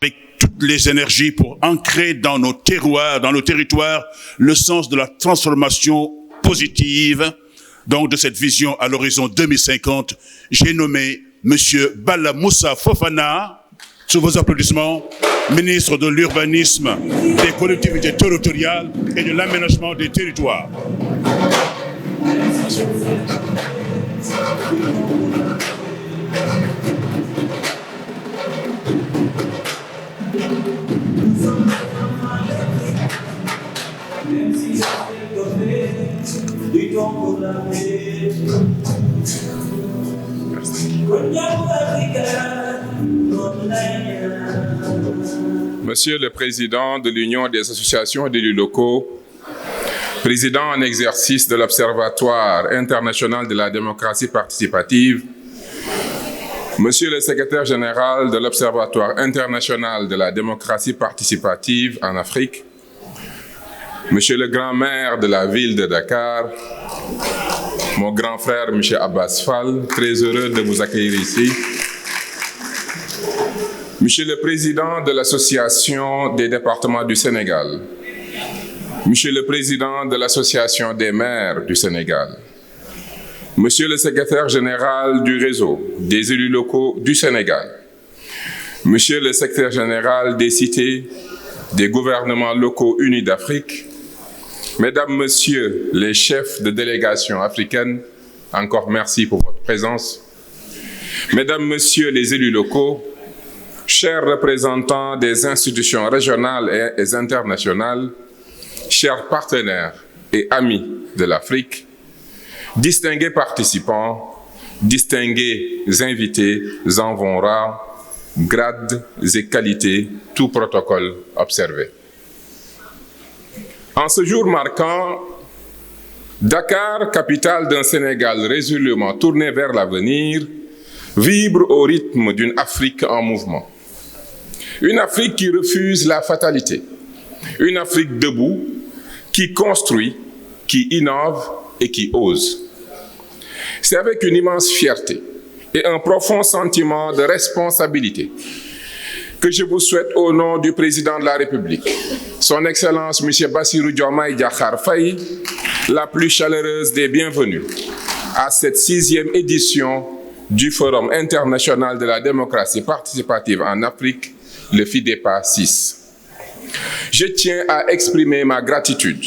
avec toutes les énergies pour ancrer dans nos terroirs, dans nos territoires, le sens de la transformation positive. Donc, de cette vision à l'horizon 2050, j'ai nommé Monsieur Bala Moussa Fofana, sous vos applaudissements, ministre de l'Urbanisme, des collectivités territoriales et de l'aménagement des territoires. Monsieur le Président de l'Union des associations d'élus locaux, Président en exercice de l'Observatoire international de la démocratie participative, Monsieur le Secrétaire général de l'Observatoire international de la démocratie participative en Afrique, Monsieur le grand maire de la ville de Dakar, mon grand frère Monsieur Abbas Fall, très heureux de vous accueillir ici. Monsieur le Président de l'Association des départements du Sénégal, Monsieur le Président de l'Association des maires du Sénégal, Monsieur le Secrétaire général du réseau des élus locaux du Sénégal, Monsieur le Secrétaire général des cités des gouvernements locaux unis d'Afrique, Mesdames, Messieurs les chefs de délégation africaine, encore merci pour votre présence. Mesdames, Messieurs les élus locaux, chers représentants des institutions régionales et internationales, chers partenaires et amis de l'Afrique, distingués participants, distingués invités, en vont rares, grades et qualités, tout protocole observé. En ce jour marquant, Dakar, capitale d'un Sénégal résolument tourné vers l'avenir, vibre au rythme d'une Afrique en mouvement. Une Afrique qui refuse la fatalité. Une Afrique debout, qui construit, qui innove et qui ose. C'est avec une immense fierté et un profond sentiment de responsabilité que je vous souhaite au nom du Président de la République, Son Excellence M. Bassirou Diomaye Diakhar Faye, la plus chaleureuse des bienvenues à cette 6e édition du Forum international de la démocratie participative en Afrique, le FIDEPA 6. Je tiens à exprimer ma gratitude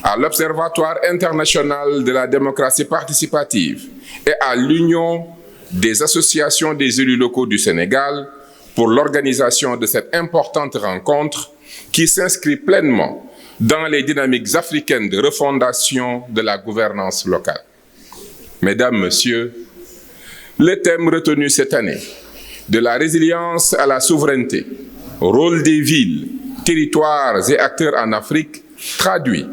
à l'Observatoire international de la démocratie participative et à l'Union des associations des élus locaux du Sénégal pour l'organisation de cette importante rencontre qui s'inscrit pleinement dans les dynamiques africaines de refondation de la gouvernance locale. Mesdames, Messieurs, le thème retenu cette année, de la résilience à la souveraineté, rôle des villes, territoires et acteurs en Afrique, traduit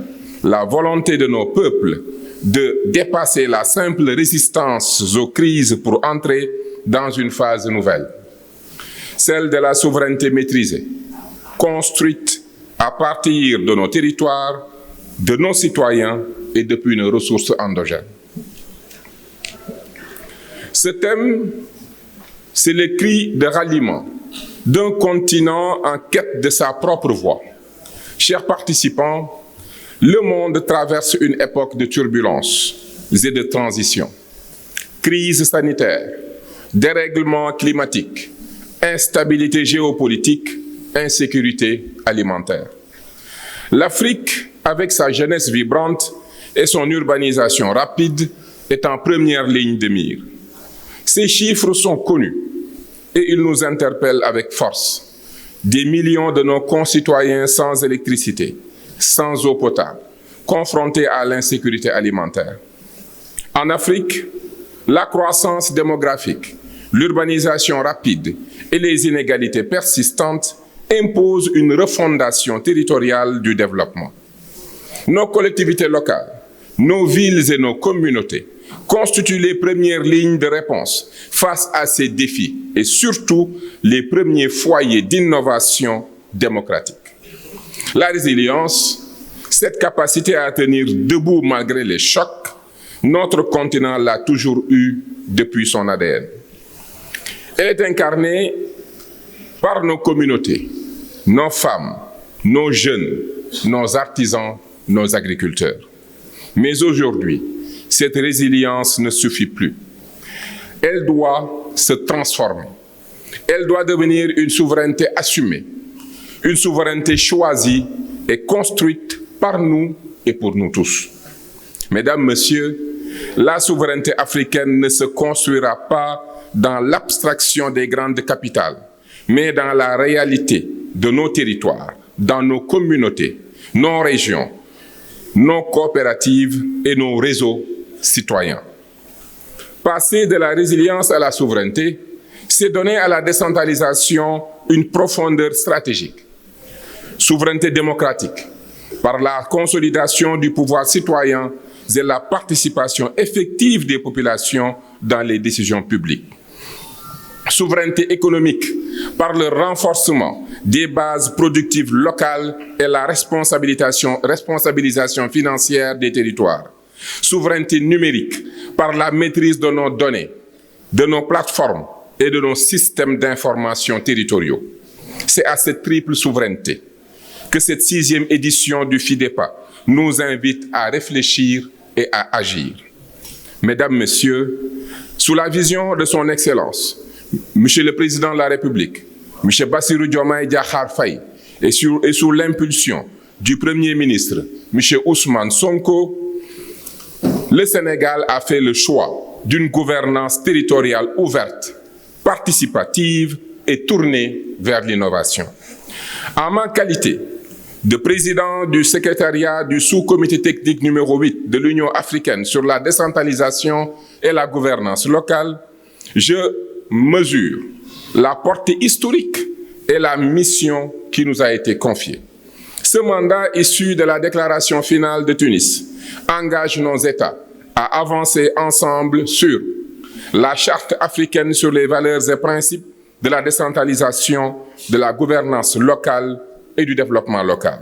la volonté de nos peuples de dépasser la simple résistance aux crises pour entrer dans une phase nouvelle, celle de la souveraineté maîtrisée, construite à partir de nos territoires, de nos citoyens et depuis nos ressources endogènes. Ce thème, c'est le cri de ralliement d'un continent en quête de sa propre voie. Chers participants, le monde traverse une époque de turbulences et de transition. Crise sanitaire, dérèglement climatique, instabilité géopolitique, insécurité alimentaire. L'Afrique, avec sa jeunesse vibrante et son urbanisation rapide, est en première ligne de mire. Ces chiffres sont connus et ils nous interpellent avec force. Des millions de nos concitoyens sans électricité, sans eau potable, confrontés à l'insécurité alimentaire. En Afrique, la croissance démographique, l'urbanisation rapide et les inégalités persistantes imposent une refondation territoriale du développement. Nos collectivités locales, nos villes et nos communautés constituent les premières lignes de réponse face à ces défis et surtout les premiers foyers d'innovation démocratique. La résilience, cette capacité à tenir debout malgré les chocs, notre continent l'a toujours eu depuis son ADN. Elle est incarnée par nos communautés, nos femmes, nos jeunes, nos artisans, nos agriculteurs. Mais aujourd'hui, cette résilience ne suffit plus. Elle doit se transformer. Elle doit devenir une souveraineté assumée, une souveraineté choisie et construite par nous et pour nous tous. Mesdames, Messieurs, la souveraineté africaine ne se construira pas dans l'abstraction des grandes capitales, mais dans la réalité de nos territoires, dans nos communautés, nos régions, nos coopératives et nos réseaux citoyens. Passer de la résilience à la souveraineté, c'est donner à la décentralisation une profondeur stratégique. Souveraineté démocratique, par la consolidation du pouvoir citoyen et la participation effective des populations dans les décisions publiques. Souveraineté économique, par le renforcement des bases productives locales et la responsabilisation financière des territoires. Souveraineté numérique, par la maîtrise de nos données, de nos plateformes et de nos systèmes d'information territoriaux. C'est à cette triple souveraineté que cette 6e édition du FIDEPA nous invite à réfléchir et à agir. Mesdames, Messieurs, sous la vision de son Excellence, Monsieur le Président de la République, Monsieur Bassirou Diomaye Diakhar Faye, et sous l'impulsion du Premier ministre, Monsieur Ousmane Sonko, le Sénégal a fait le choix d'une gouvernance territoriale ouverte, participative et tournée vers l'innovation. En ma qualité de président du secrétariat du sous-comité technique numéro 8 de l'Union africaine sur la décentralisation et la gouvernance locale, je mesure la portée historique et la mission qui nous a été confiée. Ce mandat issu de la déclaration finale de Tunis engage nos États à avancer ensemble sur la Charte africaine sur les valeurs et principes de la décentralisation, de la gouvernance locale et du développement local.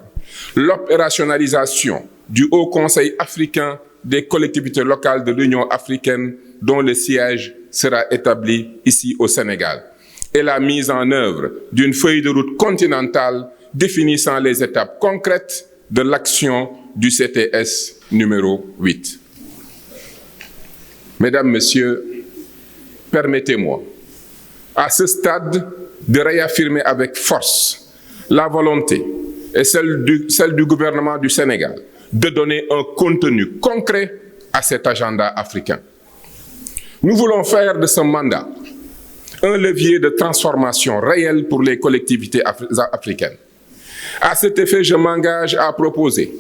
L'opérationnalisation du Haut Conseil africain des collectivités locales de l'Union africaine dont le siège sera établi ici au Sénégal et la mise en œuvre d'une feuille de route continentale définissant les étapes concrètes de l'action du CTS numéro 8. Mesdames, Messieurs, permettez-moi, à ce stade, de réaffirmer avec force la volonté et celle du gouvernement du Sénégal de donner un contenu concret à cet agenda africain. Nous voulons faire de ce mandat un levier de transformation réel pour les collectivités africaines. À cet effet, je m'engage à proposer,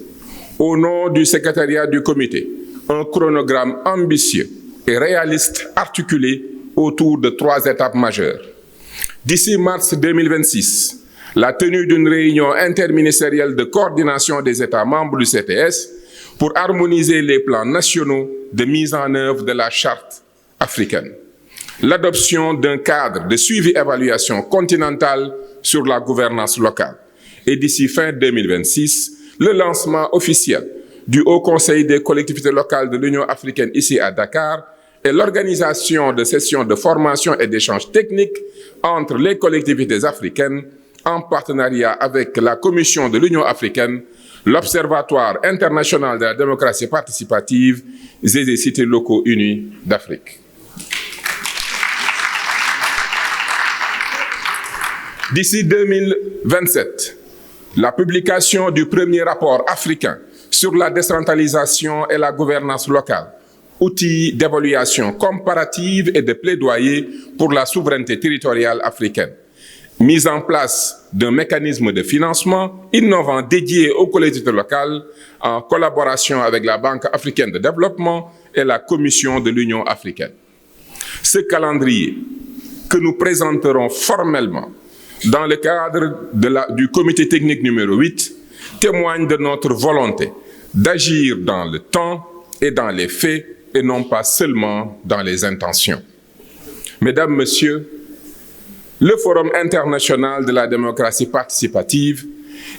au nom du secrétariat du comité, un chronogramme ambitieux et réaliste articulé autour de 3 étapes majeures. D'ici mars 2026, la tenue d'une réunion interministérielle de coordination des États membres du CTS pour harmoniser les plans nationaux de mise en œuvre de la Charte africaine. L'adoption d'un cadre de suivi-évaluation continental sur la gouvernance locale. Et d'ici fin 2026, le lancement officiel du Haut Conseil des collectivités locales de l'Union africaine ici à Dakar et l'organisation de sessions de formation et d'échanges techniques entre les collectivités africaines en partenariat avec la Commission de l'Union africaine, l'Observatoire international de la démocratie participative et les cités locaux unis d'Afrique. D'ici 2027, la publication du premier rapport africain sur la décentralisation et la gouvernance locale, outil d'évaluation comparative et de plaidoyer pour la souveraineté territoriale africaine. Mise en place d'un mécanisme de financement innovant dédié aux collectivités locales en collaboration avec la Banque africaine de développement et la Commission de l'Union africaine. Ce calendrier que nous présenterons formellement dans le cadre du comité technique numéro 8 témoigne de notre volonté d'agir dans le temps et dans les faits et non pas seulement dans les intentions. Mesdames, Messieurs, le Forum international de la démocratie participative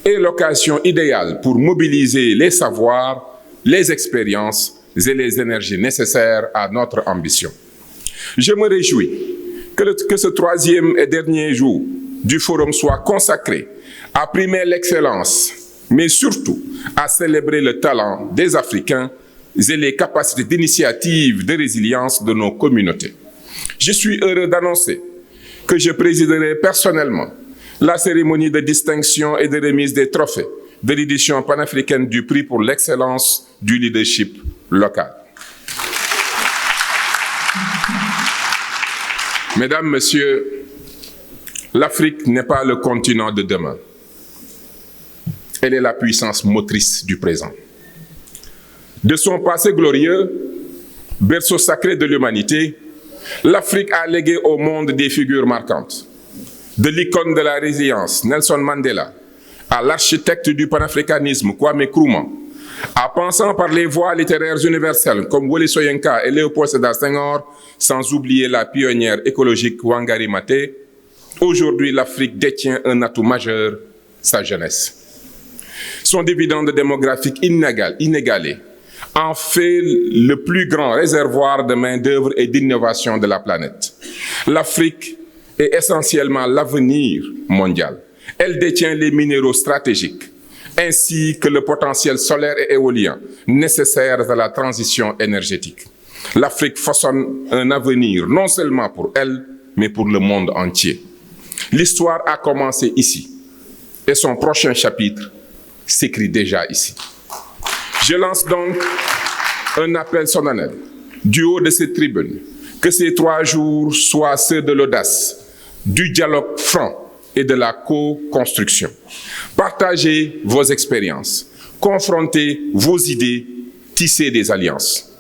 est l'occasion idéale pour mobiliser les savoirs, les expériences et les énergies nécessaires à notre ambition. Je me réjouis que ce 3e et dernier jour du forum soit consacré à primer l'excellence, mais surtout à célébrer le talent des Africains et les capacités d'initiative, de résilience de nos communautés. Je suis heureux d'annoncer que je présiderai personnellement la cérémonie de distinction et de remise des trophées de l'édition panafricaine du prix pour l'excellence du leadership local. Mesdames, Messieurs, l'Afrique n'est pas le continent de demain. Elle est la puissance motrice du présent. De son passé glorieux, berceau sacré de l'humanité, l'Afrique a légué au monde des figures marquantes. De l'icône de la résilience, Nelson Mandela, à l'architecte du panafricanisme, Kwame Nkrumah, en passant par les voies littéraires universelles comme Wole Soyinka et Léopold Sédar Senghor, sans oublier la pionnière écologique Wangari Maathai, aujourd'hui l'Afrique détient un atout majeur, sa jeunesse. Son dividende démographique inégalé en fait le plus grand réservoir de main-d'œuvre et d'innovation de la planète. L'Afrique est essentiellement l'avenir mondial. Elle détient les minéraux stratégiques, ainsi que le potentiel solaire et éolien nécessaires à la transition énergétique. L'Afrique façonne un avenir non seulement pour elle, mais pour le monde entier. L'histoire a commencé ici, et son prochain chapitre s'écrit déjà ici. Je lance donc un appel solennel du haut de cette tribune, que ces 3 jours soient ceux de l'audace, du dialogue franc et de la co-construction. Partagez vos expériences, confrontez vos idées, tissez des alliances.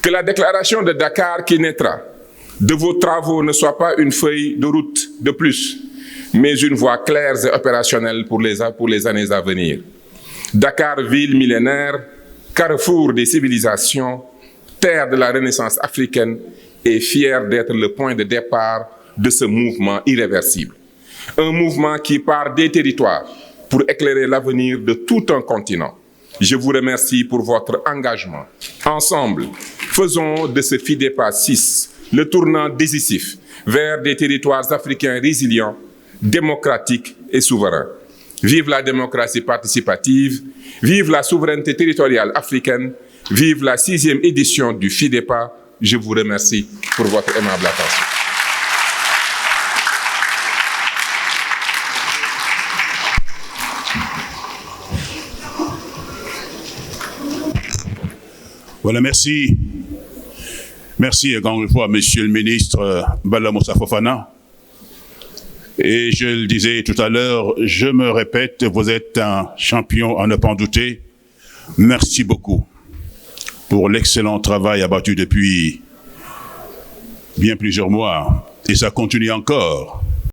Que la déclaration de Dakar qui naîtra de vos travaux ne soit pas une feuille de route de plus, mais une voie claire et opérationnelle pour les années à venir. Dakar, ville millénaire, carrefour des civilisations, terre de la Renaissance africaine, est fière d'être le point de départ de ce mouvement irréversible. Un mouvement qui part des territoires pour éclairer l'avenir de tout un continent. Je vous remercie pour votre engagement. Ensemble, faisons de ce FIDEPA 6 le tournant décisif vers des territoires africains résilients, démocratiques et souverains. Vive la démocratie participative, vive la souveraineté territoriale africaine, vive la 6e édition du FIDEPA. Je vous remercie pour votre aimable attention. Voilà, merci. Merci encore une fois, Monsieur le ministre Bala Moussa Fofana. Et je le disais tout à l'heure, je me répète, vous êtes un champion à ne pas en douter. Merci beaucoup pour l'excellent travail abattu depuis bien plusieurs mois. Et ça continue encore.